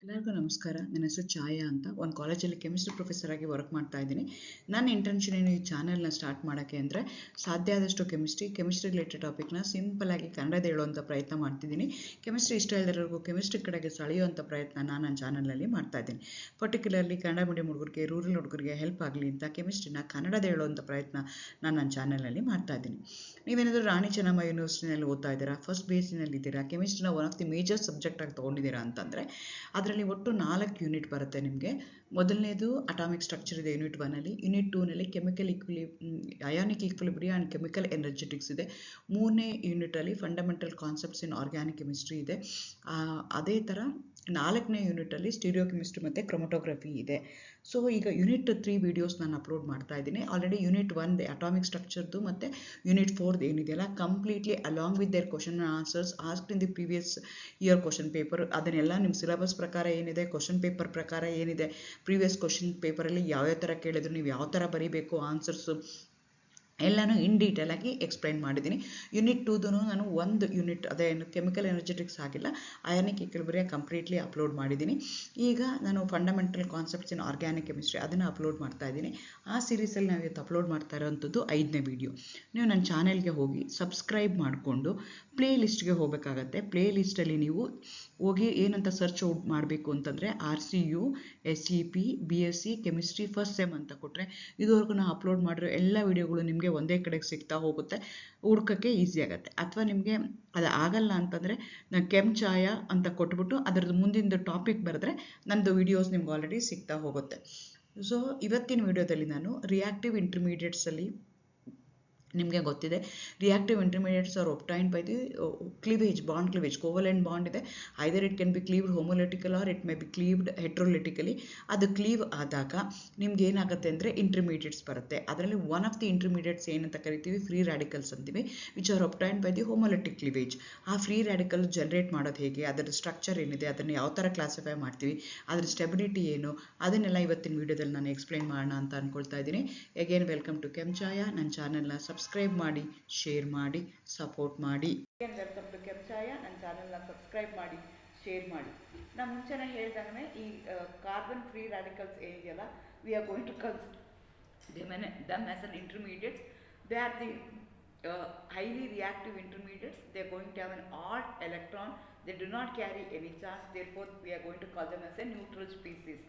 ಎಲ್ಲರಿಗೂ ನಮಸ್ಕಾರ. ನನ್ನ ಹೆಸರು ಛಾಯಾ ಅಂತ. ಒಂದು ಕಾಲೇಜಲ್ಲಿ ಕೆಮಿಸ್ಟ್ರಿ ಪ್ರೊಫೆಸರ್ ಆಗಿ ವರ್ಕ್ ಮಾಡ್ತಾ ಇದ್ದೀನಿ. ನನ್ನ ಇಂಟೆನ್ಷನ್ ಏನು ಈ ಚಾನೆಲ್ನ ಸ್ಟಾರ್ಟ್ ಮಾಡೋಕ್ಕೆ ಅಂದರೆ ಸಾಧ್ಯ ಆದಷ್ಟು ಕೆಮಿಸ್ಟ್ರಿ ರಿಲೇಟೆಡ್ ಟಾಪಿಕ್ನ ಸಿಂಪಲಾಗಿ ಕನ್ನಡದ ಹೇಳುವಂಥ ಪ್ರಯತ್ನ ಮಾಡ್ತಿದ್ದೀನಿ. ಕೆಮಿಸ್ಟ್ರಿ ಇಷ್ಟ ಇಲ್ಲದವರೆಗೂ ಕೆಮಿಸ್ಟ್ರಿ ಕಡೆಗೆ ಸೆಳೆಯುವಂಥ ಪ್ರಯತ್ನ ನಾನು ನನ್ನ ಚಾನಲಲ್ಲಿ ಮಾಡ್ತಾ ಇದ್ದೀನಿ. ಪರ್ಟಿಕ್ಯುಲರ್ಲಿ ಕನ್ನಡ ಮೀಡಿಯಂ ಹುಡುಗರಿಗೆ, ರೂರಲ್ ಹುಡುಗರಿಗೆ ಹೆಲ್ಪ್ ಆಗಲಿ ಅಂತ ಕೆಮಿಸ್ಟ್ರಿನ ಕನ್ನಡದ ಹೇಳುವಂಥ ಪ್ರಯತ್ನ ನಾನು ನನ್ನ ಚಾನಲಲ್ಲಿ ಮಾಡ್ತಾ ಇದ್ದೀನಿ. ನೀವೇನಾದರೂ ರಾಣಿ ಚೆನ್ನಮ್ಮ ಯೂನಿವರ್ಸಿಟಿನಲ್ಲಿ ಓದ್ತಾ ಇದ್ದೀರಾ, ಫಸ್ಟ್ BSc ಇದ್ದೀರಾ, ಕೆಮಿಸ್ಟ್ರಿನ one of the major subject ಆಗಿ ತೊಗೊಂಡಿದ್ದೀರಾ ಅಂತಂದರೆ ಅದರಲ್ಲಿ ಒಟ್ಟು 4 ಯೂನಿಟ್ ಬರುತ್ತೆ ನಿಮಗೆ. ಮೊದಲನೇದು ಅಟಾಮಿಕ್ ಸ್ಟ್ರಕ್ಚರ್ ಇದೆ ಯೂನಿಟ್ 1ಅಲ್ಲಿ. ಯೂನಿಟ್ 2ನಲ್ಲಿ ionic equilibrium and chemical energetics ಇದೆ. 3ನೇ ಯೂನಿಟಲ್ಲಿ fundamental concepts in organic chemistry ಇದೆ. ಅದೇ ಥರ 4ನೇ ಯೂನಿಟಲ್ಲಿ ಸ್ಟೀರಿಯೋ ಕೆಮಿಸ್ಟ್ರಿ ಮತ್ತು ಕ್ರೊಮಟೋಗ್ರಫಿ ಇದೆ. ಸೊ ಈಗ ಯೂನಿಟ್ 3 ವೀಡಿಯೋಸ್ ನಾನು ಅಪ್ಲೋಡ್ ಮಾಡ್ತಾ ಇದ್ದೀನಿ. ಆಲ್ರೆಡಿ ಯೂನಿಟ್ 1 ಅಟಾಮಿಕ್ ಸ್ಟ್ರಕ್ಚರ್ದು ಮತ್ತು ಯೂನಿಟ್ 4 ಏನಿದೆಯಲ್ಲ completely along with their question and answers asked in the previous year question paper, ಅದನ್ನೆಲ್ಲ ನಿಮ್ಮ ಸಿಲೆಬಸ್ ಪ್ರಕಾರ ಏನಿದೆ, ಕ್ವಶನ್ ಪೇಪರ್ ಪ್ರಕಾರ ಏನಿದೆ, ಪ್ರೀವಿಯಸ್ ಕ್ವಶನ್ ಪೇಪರಲ್ಲಿ ಯಾವ್ಯಾವ ಥರ ಕೇಳಿದ್ರು ನೀವು ಯಾವ ಥರ ಬರೀಬೇಕು ಆನ್ಸರ್ಸು ಎಲ್ಲನೂ ಇನ್ ಡೀಟೇಲ್ ಆಗಿ ಎಕ್ಸ್ಪ್ಲೈನ್ ಮಾಡಿದ್ದೀನಿ. ಯೂನಿಟ್ 2ದು ನಾನು ಒಂದು ಯೂನಿಟ್ ಅದೇನು ಕೆಮಿಕಲ್ ಎನರ್ಜೆಟಿಕ್ಸ್ ಆಗಿಲ್ಲ, ಅಯಾನಿಕ್ ಈಕ್ವಿಲಿಬ್ರಿಯಂ ಕಂಪ್ಲೀಟ್ಲಿ ಅಪ್ಲೋಡ್ ಮಾಡಿದ್ದೀನಿ. ಈಗ ನಾನು fundamental concepts in organic chemistry ಅದನ್ನು ಅಪ್ಲೋಡ್ ಮಾಡ್ತಾ ಇದ್ದೀನಿ. ಆ ಸೀರೀಸಲ್ಲಿ ನಾವು ಇವತ್ತು ಅಪ್ಲೋಡ್ ಮಾಡ್ತಾ ಇರೋವಂಥದ್ದು 5ನೇ ವಿಡಿಯೋ. ನೀವು ನನ್ನ ಚಾನೆಲ್ಗೆ ಹೋಗಿ ಸಬ್ಸ್ಕ್ರೈಬ್ ಮಾಡಿಕೊಂಡು ಪ್ಲೇ ಲಿಸ್ಟ್ಗೆ ಹೋಗಬೇಕಾಗತ್ತೆ. ಪ್ಲೇ ಲಿಸ್ಟಲ್ಲಿ ನೀವು ಹೋಗಿ ಏನಂತ ಸರ್ಚ್ ಮಾಡಬೇಕು ಅಂತಂದರೆ RCU SEP BSc chemistry first sem ಅಂತ ಕೊಟ್ಟರೆ ಇದುವರೆಗೂ ನಾನು ಅಪ್ಲೋಡ್ ಮಾಡಿರೋ ಎಲ್ಲ ವಿಡಿಯೋಗಳು ನಿಮಗೆ ಒಂದೇ ಕಡೆಗೆ ಸಿಗ್ತಾ ಹೋಗುತ್ತೆ, ಹುಡ್ಕೋಕ್ಕೆ ಈಸಿ ಆಗುತ್ತೆ. ಅಥವಾ ನಿಮಗೆ ಅದು ಆಗಲ್ಲ ಅಂತಂದರೆ ನಾನು ಛಾಯಾ ಅಂತ ಕೊಟ್ಬಿಟ್ಟು ಅದರದ್ದು ಮುಂದಿನ ಟಾಪಿಕ್ ಬರೆದ್ರೆ ನನ್ನದು ವಿಡಿಯೋಸ್ ನಿಮ್ಗೆ ಆಲ್ರೆಡಿ ಸಿಗ್ತಾ ಹೋಗುತ್ತೆ. ಸೊ ಇವತ್ತಿನ ವಿಡಿಯೋದಲ್ಲಿ ನಾನು ರಿಯಾಕ್ಟಿವ್ ಇಂಟರ್ಮೀಡಿಯೇಟ್ಸಲ್ಲಿ ನಿಮಗೆ ಗೊತ್ತಿದೆ reactive intermediates are obtained by the cleavage, bond cleavage, covalent bond ಇದೆ. Either it can be cleaved homolytical or it may be cleaved heterolytically. ಅದು ಕ್ಲೀವ್ ಆದಾಗ ನಿಮ್ಗೆ ಏನಾಗುತ್ತೆ ಅಂದರೆ ಇಂಟರ್ಮೀಡಿಯೇಟ್ಸ್ ಬರುತ್ತೆ. ಅದರಲ್ಲಿ ಒನ್ ಆಫ್ ದಿ ಇಂಟರ್ಮೀಡಿಯೇಟ್ಸ್ ಏನಂತ ಕರಿತೀವಿ, ಫ್ರೀ ರ್ಯಾಡಿಕಲ್ಸ್ ಅಂತೀವಿ, which are obtained by the homolytic cleavage. ಆ ಫ್ರೀ ರ್ಯಾಡಿಕಲ್ ಜನರೇಟ್ ಮಾಡೋದು ಹೇಗೆ, ಅದರ ಸ್ಟ್ರಕ್ಚರ್ ಏನಿದೆ, ಅದನ್ನು ಯಾವ ಥರ ಕ್ಲಾಸಿಫೈ ಮಾಡ್ತೀವಿ, ಅದರ ಸ್ಟೆಬಿಲಿಟಿ ಏನು, ಅದನ್ನೆಲ್ಲ ಇವತ್ತಿನ ವಿಡಿಯೋದಲ್ಲಿ ನಾನು ಎಕ್ಸ್ಪ್ಲೈನ್ ಮಾಡೋಣ ಅಂತ ಅಂದ್ಕೊಳ್ತಾ ಇದ್ದೀನಿ. ಅಗೇನ್ ವೆಲ್ಕಮ್ ಟು ಛಾಯಾ. ನನ್ನ ಚಾನೆಲ್ನ ಸಬ್ಸ್ಕ್ರೈಬ್ ಮಾಡಿ, ಶೇರ್ ಮಾಡಿ, ಸಪೋರ್ಟ್ ಮಾಡಿ. ವೆಲ್ಕಮ್ ಟು ಛಾಯಾ. ನನ್ನ ಚಾನೆಲ್ನ ಸಬ್ಸ್ಕ್ರೈಬ್ ಮಾಡಿ, ಶೇರ್ ಮಾಡಿ. ನಾನು ಮುಂಚೆನೇ ಹೇಳ್ದಂಗೆ ಈ ಕಾರ್ಬನ್ ಫ್ರೀ ರ್ಯಾಡಿಕಲ್ಸ್ ಏನಿದೆಯಲ್ಲ, we are going to consider them as an intermediates. They are the highly reactive intermediates. They are going to have an odd electron. They do not carry any charge. Therefore, we are going to call them as a neutral species.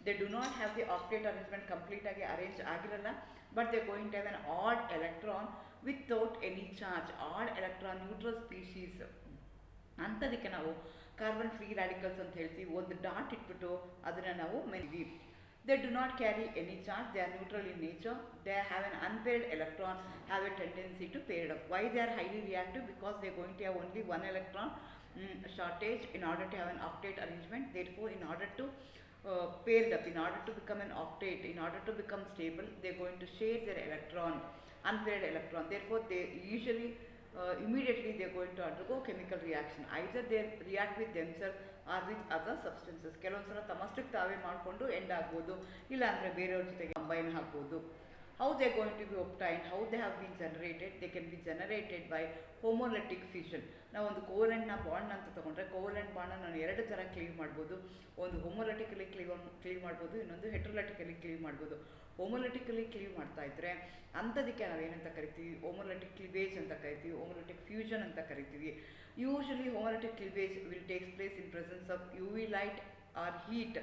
They do not have the octet arrangement complete ಆಗಿ arrange ಆಗಿರಲ್ಲ, but they are going to have an odd electron without any charge. Odd electron neutral species ಅಂಥದಕ್ಕೆ ನಾವು carbon free radicals ಅಂತ ಹೇಳ್ತೀವಿ. ಒಂದು dot ಇಟ್ಬಿಟ್ಟು ಅದನ್ನು ನಾವು ಮೆನ್ವಿ. They do not carry any charge. They are neutral in nature. They have an unpaired electron, have a tendency to pair up. Why they are highly reactive? Because they are going to have only one electron shortage in order to have an octet arrangement. Therefore, in order to pair up, in order to become an octet, in order to become stable, they are going to share their electron, unpaired electron. Therefore, they usually immediately they are going to undergo chemical reaction. Either they react with themselves or with other substances. ಕೆಲವೊಂದ್ಸಲ ತಮ್ಮಷ್ಟಕ್ಕೆ ತಾವೇ ಮಾಡಿಕೊಂಡು end ಆಗ್ಬೋದು, ಇಲ್ಲಾಂದರೆ ಬೇರೆಯವ್ರ ಜೊತೆಗೆ combine ಆಗ್ಬೋದು. How they are going to be obtained, how they have been generated? They can be generated by homolytic fission. ನಾವು ಒಂದು ಕೋವಲೆಂಟ್ನ ಬಾಂಡ್ ಅಂತ ತೊಗೊಂಡ್ರೆ ಕೋವಲೆಂಟ್ ಬಾಂಡ್ನ ನಾನು ಎರಡು ಥರ ಕ್ಲೀವ್ ಮಾಡ್ಬೋದು. ಒಂದು ಹೋಮೋಲಿಟಿಕಲಿ ಕ್ಲೀವ್ ಮಾಡ್ಬೋದು, ಇನ್ನೊಂದು ಹೆಟ್ರೋಲಿಟಿಕಲಿ ಕ್ಲೀವ್ ಮಾಡ್ಬೋದು. ಹೋಮೋಲಿಟಿಕಲಿ ಕ್ಲೀವ್ ಮಾಡ್ತಾ ಇದ್ದರೆ ಅಂಥದಕ್ಕೆ ನಾವೇನಂತ ಕರಿತೀವಿ, ಹೋಮೋಲಿಟಿಕ್ ಕ್ಲೀವೇಜ್ ಅಂತ ಕರಿತೀವಿ, ಹೋಮೋಲಿಟಿಕ್ ಫ್ಯೂಷನ್ ಅಂತ ಕರಿತೀವಿ. Usually homolytic cleavage will takes place in presence of UV light or heat,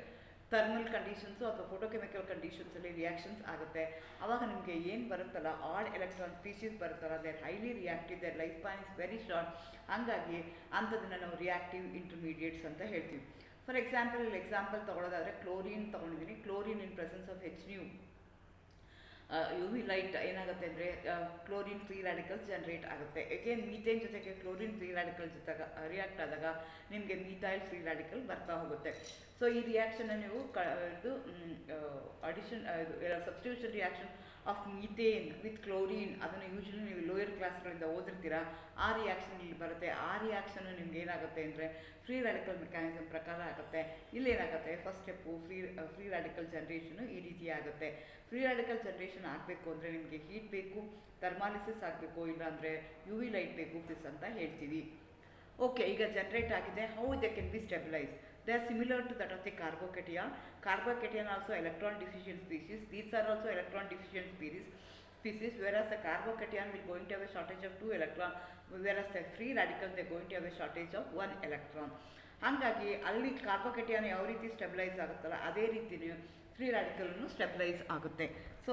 thermal conditions ಅಥವಾ ಫೋಟೋಕೆಮಿಕಲ್ ಕಂಡೀಷನ್ಸಲ್ಲಿ ರಿಯಾಕ್ಷನ್ಸ್ ಆಗುತ್ತೆ. ಆವಾಗ ನಿಮಗೆ ಏನು ಬರುತ್ತಲ್ಲ, ಆಡ್ ಎಲೆಕ್ಟ್ರಾನ್ ಸ್ಪೀಷೀಸ್ ಬರುತ್ತಲ್ಲ, they are highly reactive, their life span is very short. ಹಾಗಾಗಿ ಅಂಥದನ್ನು ನಾವು ರಿಯಾಕ್ಟಿವ್ ಇಂಟರ್ಮೀಡಿಯೇಟ್ಸ್ ಅಂತ ಹೇಳ್ತೀವಿ. ಫಾರ್ ಎಕ್ಸಾಂಪಲ್ ತೊಗೊಳೋದಾದರೆ ಕ್ಲೋರಿನ್ ತೊಗೊಂಡಿದ್ದೀನಿ. Chlorine in presence of HNu UV light ಏನಾಗುತ್ತೆ ಅಂದರೆ ಕ್ಲೋರಿನ್ ಫ್ರೀ ರ್ಯಾಡಿಕಲ್ಸ್ ಜನರೇಟ್ ಆಗುತ್ತೆ. ಅಗೇನ್ ಮೀಥೇನ್ ಜೊತೆಗೆ ಕ್ಲೋರಿನ್ ಫ್ರೀ ರ್ಯಾಡಿಕಲ್ ಜೊತೆಗೆ ರಿಯಾಕ್ಟ್ ಆದಾಗ ನಿಮಗೆ ಮೀಥೈಲ್ ಫ್ರೀ ರ್ಯಾಡಿಕಲ್ ಬರ್ತಾ ಹೋಗುತ್ತೆ. ಸೊ ಈ ರಿಯಾಕ್ಷನ್ನ ನೀವು ಇದು addition substitution reaction of methane with chlorine ಅದನ್ನು ಯೂಶಲಿ ನೀವು ಲೋಯರ್ ಕ್ಲಾಸ್ಗಳಿಂದ ಓದಿರ್ತೀರ. ಆ ರಿಯಾಕ್ಷನ್ ಇಲ್ಲಿ ಬರುತ್ತೆ. ಆ ರಿಯಾಕ್ಷನ್ನು ನಿಮ್ಗೆ ಏನಾಗುತ್ತೆ ಅಂದರೆ ಫ್ರೀ ರ್ಯಾಡಿಕಲ್ ಮೆಕ್ಯಾನಿಸಮ್ ಪ್ರಕಾರ ಆಗುತ್ತೆ. ಇಲ್ಲೇನಾಗುತ್ತೆ, first step free radical generation ಈ ರೀತಿ ಆಗುತ್ತೆ. ಫ್ರೀ ರ್ಯಾಡಿಕಲ್ ಜನ್ರೇಷನ್ ಆಗಬೇಕು ಅಂದರೆ ನಿಮಗೆ ಹೀಟ್ ಬೇಕು, ಥರ್ಮಾಲಿಸಿಸ್ ಆಗಬೇಕು, ಇಲ್ಲಾಂದರೆ UV ಲೈಟ್ ಬೇಕು ಅಂತ ಹೇಳ್ತೀವಿ. ಓಕೆ, ಈಗ ಜನರೇಟ್ ಆಗಿದೆ. How they can be stabilise? They are similar to that of the carbocation. Carbocation also electron deficient species. These are also electron deficient species, whereas the carbocation will going to have a shortage of 2 electron, whereas the free radical they are going to have a shortage of 1 electron. ಹಾಗಾಗಿ ಅಲ್ಲಿ ಕಾರ್ಬೋಕೇಟಿಯನ್ ಯಾವ ರೀತಿ stabilise ಆಗುತ್ತಲ್ಲ ಅದೇ ರೀತಿಯೇ free ರ್ಯಾಡಿಕಲ್ನು stabilise ಆಗುತ್ತೆ. So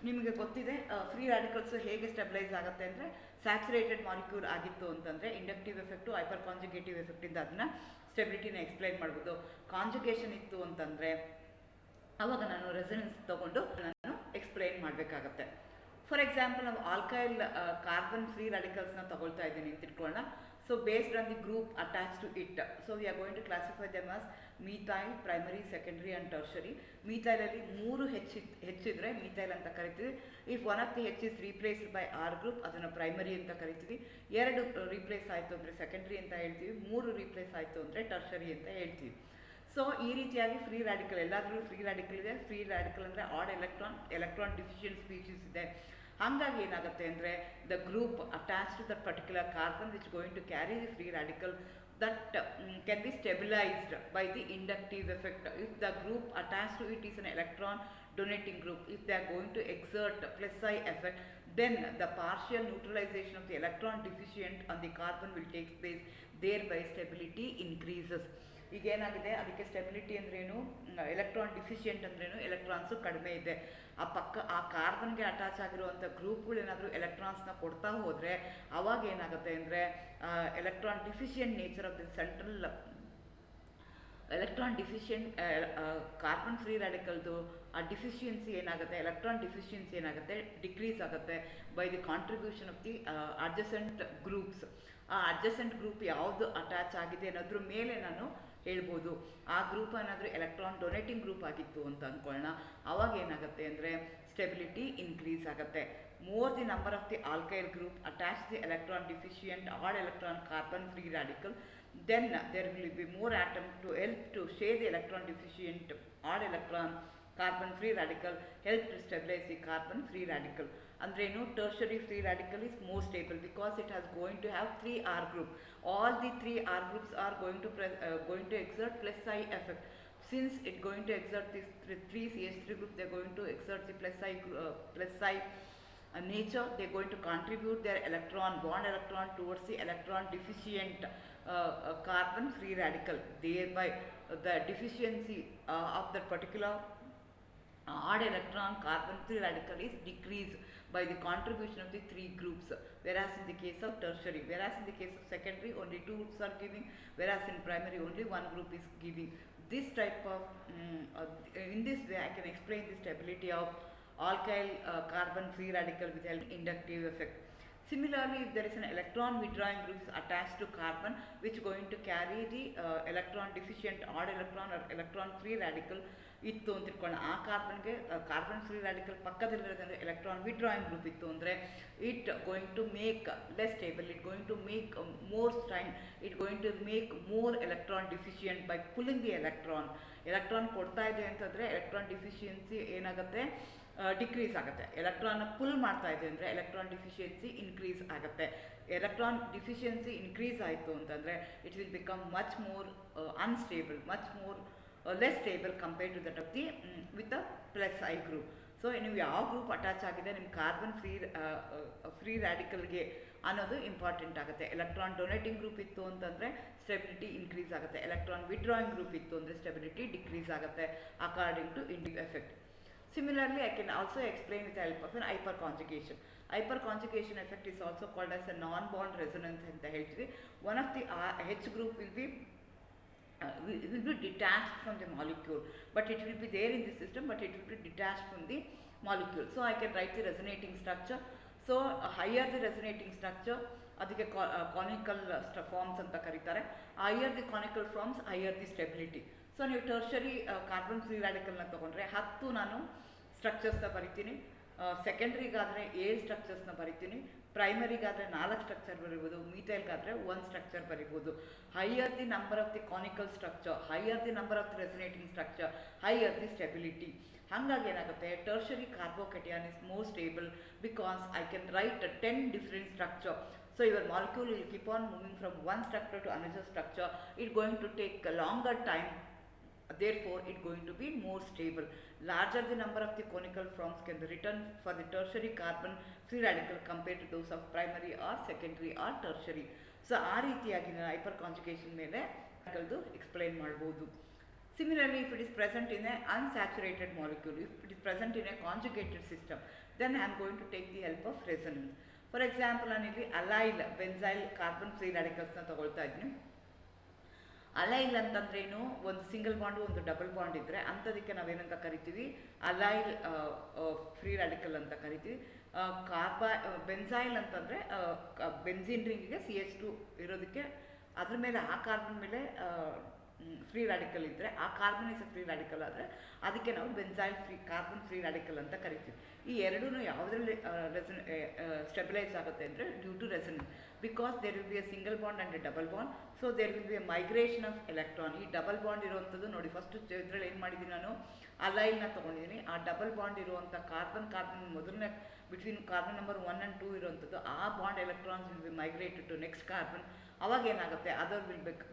ನಿಮಗೆ ಗೊತ್ತಿದೆ ಫ್ರೀ ರ್ಯಾಡಿಕಲ್ಸ್ ಹೇಗೆ ಸ್ಟೆಬಿಲೈಸ್ ಆಗುತ್ತೆ ಅಂದರೆ, ಸ್ಯಾಚುರೇಟೆಡ್ ಮಾಲಿಕ್ಯೂಲ್ ಆಗಿತ್ತು ಅಂತಂದರೆ ಇಂಡಕ್ಟಿವ್ ಎಫೆಕ್ಟು, ಹೈಪರ್ ಕಾಂಜುಗೇಟಿವ್ ಎಫೆಕ್ಟಿಂದ ಅದನ್ನ ಸ್ಟೆಬಿಲಿಟಿನ ಎಕ್ಸ್ಪ್ಲೈನ್ ಮಾಡ್ಬೋದು. ಕಾಂಜುಗೇಷನ್ ಇತ್ತು ಅಂತಂದರೆ ಆವಾಗ ನಾನು ರೆಸನೆನ್ಸ್ ತೊಗೊಂಡು ನಾನು ಎಕ್ಸ್ಪ್ಲೈನ್ ಮಾಡಬೇಕಾಗತ್ತೆ. ಫಾರ್ ಎಕ್ಸಾಂಪಲ್ ನಾವು ಆಲ್ಕೈಲ್ ಕಾರ್ಬನ್ ಫ್ರೀ ರ್ಯಾಡಿಕಲ್ಸ್ನ ತಗೊಳ್ತಾ ಇದ್ದೀನಿ ಅಂತ ಇಟ್ಕೊಳ್ಳೋಣ. So based on the group attached to it, so we are going to classify them as methyl, primary, secondary and tertiary. Methyl ಅಲ್ಲಿ 3 ಹೆಚ್ಚಿದ್ರೆ methyl ಅಂತ ಕರಿತೀವಿ. If one of the H is replaced by R group, ಅದನ್ನು primary ಅಂತ ಕರಿತೀವಿ. 2 replace ಆಯಿತು ಅಂದರೆ secondary ಅಂತ ಹೇಳ್ತೀವಿ. 3 replace ಆಯಿತು ಅಂದರೆ tertiary ಅಂತ ಹೇಳ್ತೀವಿ. ಸೊ ಈ ರೀತಿಯಾಗಿ ಫ್ರೀ ರ್ಯಾಡಿಕಲ್ ಎಲ್ಲಾದ್ರೂ ಫ್ರೀ ರ್ಯಾಡಿಕಲ್ ಇದೆ. ಫ್ರೀ ರ್ಯಾಡಿಕಲ್ ಅಂದರೆ ಆಡ್ ಎಲೆಕ್ಟ್ರಾನ್ ಡಿಫಿಷಿಯಂಟ್ ಸ್ಪೀಷೀಸ್ ಇದೆ. ಹಾಗಾಗಿ ಏನಾಗುತ್ತೆ ಅಂದರೆ the group attach to that particular carbon which going to carry the free radical that can be stabilized by the inductive effect. If the group attached to it is an electron donating group, if they are going to exert plus I effect, then the partial neutralization of the electron deficient on the carbon will take place, thereby stability increases. ಈಗ ಏನಾಗಿದೆ, ಅದಕ್ಕೆ stability ಅಂದ್ರೇನು, electron deficient ಅಂದ್ರೇನು, electrons ಕಡಿಮೆ ಇದೆ. ಆ ಕಾರ್ಬನ್ಗೆ attach ಆಗಿರುವಂಥ ಗ್ರೂಪ್ಗಳು ಏನಾದರೂ ಎಲೆಕ್ಟ್ರಾನ್ಸ್ನ ಕೊಡ್ತಾ ಹೋದರೆ ಅವಾಗ ಏನಾಗುತ್ತೆ ಅಂದರೆ electron deficient nature of the central electron deficient carbon free ರ್ಯಾಡಿಕಲ್ದು ಆ ಡಿಫಿಷಿಯನ್ಸಿ ಏನಾಗುತ್ತೆ, ಎಲೆಕ್ಟ್ರಾನ್ ಡಿಫಿಷಿಯನ್ಸಿ ಏನಾಗುತ್ತೆ, ಡಿಕ್ರೀಸ್ ಆಗುತ್ತೆ by the contribution of the adjacent groups. ಆ ಅಡ್ಜಸೆಂಟ್ ಗ್ರೂಪ್ ಯಾವುದು ಅಟ್ಯಾಚ್ ಆಗಿದೆ ಅನ್ನೋದ್ರ ಮೇಲೆ ನಾನು ಹೇಳ್ಬೋದು. ಆ ಗ್ರೂಪ್ ಏನಾದರೂ ಎಲೆಕ್ಟ್ರಾನ್ ಡೊನೇಟಿಂಗ್ ಗ್ರೂಪ್ ಆಗಿತ್ತು ಅಂತ ಅಂದ್ಕೊಳ್ಳೋಣ, ಅವಾಗ ಏನಾಗುತ್ತೆ ಅಂದರೆ ಸ್ಟೆಬಿಲಿಟಿ ಇನ್ಕ್ರೀಸ್ ಆಗುತ್ತೆ. More the number of the alkyl group attach the electron deficient odd electron carbon free radical, then there will be more atom to help to share the electron deficient odd electron carbon free radical, help to stabilize the carbon free radical. Andrenu tertiary free radical is more stable because it has going to have 3 R group. All the 3 R groups are going to exert plus I effect. Since it going to exert this 3 CH3 group, they are going to exert the plus I nature. They are going to contribute their bond electron towards the electron deficient carbon free radical. Thereby the deficiency of that particular odd electron carbon free radical is decreased by the contribution of the 3 groups, whereas in the case of tertiary, whereas in the case of secondary only 2 groups are giving, whereas in primary only 1 group is giving. This type of in this way I can explain the stability of alkyl carbon free radical with inductive effect. Similarly, if there is an electron withdrawing group attached to carbon which is going to carry the electron deficient odd electron or electron free radical ಇತ್ತು ಅಂತ ಇಟ್ಕೊಳ್ಳೋಣ, ಆ ಕಾರ್ಬನ್ಗೆ carbon free radical ಪಕ್ಕದಲ್ಲಿರೋದಂದರೆ electron withdrawing group ಇತ್ತು ಅಂದರೆ it going to make less stable, it going to make more strain, it going to make more electron deficient by pulling the electron ಕೊಡ್ತಾ ಇದೆ ಅಂತಂದರೆ ಎಲೆಕ್ಟ್ರಾನ್ ಡಿಫಿಷಿಯನ್ಸಿ ಏನಾಗುತ್ತೆ, decrease ಆಗುತ್ತೆ. ಎಲೆಕ್ಟ್ರಾನ್ನ full ಮಾಡ್ತಾ ಇದೆ ಅಂದರೆ ಎಲೆಕ್ಟ್ರಾನ್ ಡಿಫಿಷಿಯನ್ಸಿ ಇನ್ಕ್ರೀಸ್ ಆಗುತ್ತೆ. ಎಲೆಕ್ಟ್ರಾನ್ ಡಿಫಿಷಿಯನ್ಸಿ ಇನ್ಕ್ರೀಸ್ ಆಯಿತು ಅಂತಂದರೆ it will become much more unstable, much more less stable compared to that of the with the plus I group. So ನೀವು ಯಾವ ಗ್ರೂಪ್ ಅಟ್ಯಾಚ್ ಆಗಿದೆ ನಿಮ್ಮ ಕಾರ್ಬನ್ ಫ್ರೀ ರ್ಯಾಡಿಕಲ್ಗೆ ಅನ್ನೋದು important ಆಗುತ್ತೆ. Electron donating group ಇತ್ತು ಅಂತಂದರೆ ಸ್ಟೆಬಿಲಿಟಿ ಇನ್ಕ್ರೀಸ್ ಆಗುತ್ತೆ, electron withdrawing group ಇತ್ತು ಅಂದರೆ ಸ್ಟೆಬಿಲಿಟಿ ಡಿಕ್ರೀಸ್ ಆಗುತ್ತೆ according to individual effect. Similarly, I can also explain with the help of an hyperconjugation. Hyperconjugation effect is also called as a non-bond resonance ಅಂತ ಹೇಳ್ತೀವಿ. One of the H group will be detached from the molecule, but it will be there in the system, but it will be detached from the molecule. So I can write the resonating structure. So higher the resonating structure, ಅದಕ್ಕೆ conical forms ಅಂತ ಕರೀತಾರೆ. Higher the conical forms, higher the stability. So ನೀವು tertiary carbon free ರ್ಯಾಡಿಕಲ್ನ ತೊಗೊಂಡ್ರೆ 10 ನಾನು ಸ್ಟ್ರಕ್ಚರ್ಸ್ನ ಬರಿತೀನಿ, ಸೆಕೆಂಡ್ರಿಗಾದರೆ 7 ಸ್ಟ್ರಕ್ಚರ್ಸ್ನ ಬರಿತೀನಿ, ಪ್ರೈಮರಿಗಾದರೆ 4 structure ಬರಿಬೋದು, ಮೀಥೈಲ್ಗಾದರೆ 1 ಸ್ಟ್ರಕ್ಚರ್ ಬರಿಬೋದು. Higher the number of the canonical structure, higher the number of the resonating structure, higher the stability. ಹಾಗಾಗಿ ಏನಾಗುತ್ತೆ, tertiary carbocation is more stable because I can write 10 different structure. So your molecule will keep on moving from one structure to another structure. It's going to take a longer time, therefore it's going to be more stable. Larger the number of the conical forms can be written for the tertiary carbon free radical compared to those of primary or secondary or tertiary. So ಆ ರೀತಿಯಾಗಿ ನಾನು hyper conjugation ಮೇಲೆ explain ಮಾಡ್ಬೋದು. Similarly, if it is present in an unsaturated molecule, if it is present in a conjugated system, then I am going to take the help of resonance. For example, ನಾನಿಲ್ಲಿ allyl benzyl carbon free radicals ನ ತಗೊಳ್ತಾ ಇದ್ದೀನಿ. Allyl ಅಂತಂದ್ರೇನು, ಒಂದು single bond ಒಂದು double bond ಇದ್ದರೆ ಅಂಥದಕ್ಕೆ ನಾವೇನಂತ ಕರಿತೀವಿ, ಅಲೈಲ್ ಫ್ರೀ ರಾಡಿಕಲ್ ಅಂತ ಕರಿತೀವಿ. ಬೆನ್ಸೈಲ್ ಅಂತಂದರೆ ಬೆನ್ಸಿನ್ ರಿಂಗಿಗೆ CH2 ಇರೋದಕ್ಕೆ ಅದ್ರ ಮೇಲೆ ಆ ಕಾರ್ಬನ್ ಮೇಲೆ ಫ್ರೀ ರಾಡಿಕಲ್ ಇದ್ದರೆ, ಆ ಕಾರ್ಬನ್ ಇಸ್ ಫ್ರೀ ರಾಡಿಕಲ್ ಆದರೆ ಅದಕ್ಕೆ ನಾವು ಬೆನ್ಸೈಲ್ ಕಾರ್ಬನ್ ಫ್ರೀ ರಾಡಿಕಲ್ ಅಂತ ಕರಿತೀವಿ. ಈ ಎರಡೂ ಯಾವುದರಲ್ಲಿ ಸ್ಟೆಬಿಲೈಸ್ ಆಗುತ್ತೆ ಅಂದರೆ due to resonance, because there will be a single bond and a double bond. So there will be a migration of electron. ಈ ಡಬಲ್ ಬಾಂಡ್ ಇರುವಂಥದ್ದು ನೋಡಿ, ಫಸ್ಟ್ ಇದರಲ್ಲಿ ಏನು ಮಾಡಿದ್ದೀನಿ ನಾನು, ಅಲೈಲ್ನ ತೊಗೊಂಡಿದ್ದೀನಿ. ಆ ಡಬಲ್ ಬಾಂಡ್ ಇರುವಂಥ ಕಾರ್ಬನ್ ಮೊದಲನೇ ಬಿಟ್ವೀನ್ ಕಾರ್ಬನ್ ನಂಬರ್ 1 and 2 ಇರುವಂಥದ್ದು, ಆ bond electrons will be migrated to next carbon. ಅವಾಗ ಏನಾಗುತ್ತೆ, other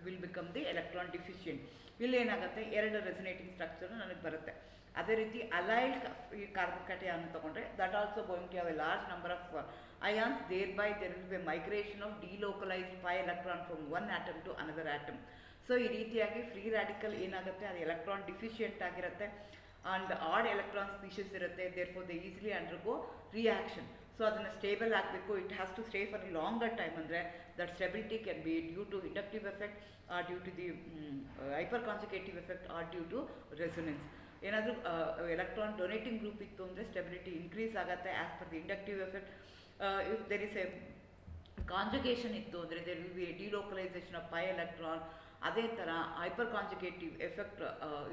will become the electron deficient. ಇಲ್ಲಿ ಏನಾಗುತ್ತೆ, ಎರಡು ರೆಸನೇಟಿಂಗ್ ಸ್ಟ್ರಕ್ಚರ್ ನನಗೆ ಬರುತ್ತೆ. ಅದೇ ರೀತಿ ಅಲೈಲ್ ಈ ಕಾರ್ಬೊಕೇಟಯಾನ್ ತಗೊಂಡ್ರೆ that also going to have a large number of ions, thereby there will be a migration of delocalized pi electron from one atom to another atom. So ಈ ರೀತಿಯಾಗಿ ಫ್ರೀ ರಾಡಿಕಲ್ ಏನಾಗುತ್ತೆ, ಅದು electron deficient ಆಗಿರುತ್ತೆ and odd electron species ಇರುತ್ತೆ. Therefore they easily undergo reaction. So ಅದನ್ನು stable ಆಗಬೇಕು, it has to stay for a longer time. ಅಂದರೆ that stability can be due to inductive effect or due to the hyperconjugative effect or due to resonance. ಏನಾದರೂ electron donating group ಇತ್ತು ಅಂದರೆ stability increase ಆಗುತ್ತೆ as per the inductive effect. If there is a conjugation ಇತ್ತು ಅಂದರೆ there will be a delocalisation of pi electron. ಅದೇ ಥರ hyperconjugative effect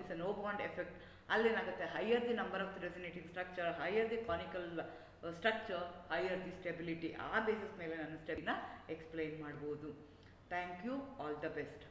is a no bond effect. ಅಲ್ಲೇನಾಗುತ್ತೆ, higher the number of the resonating structure, higher the canonical structure, higher the stability. ಆ basis ಮೇಲೆ ನಾನು ಸ್ಟೆಬಿನ explain ಮಾಡ್ಬೋದು. Thank you, all the best.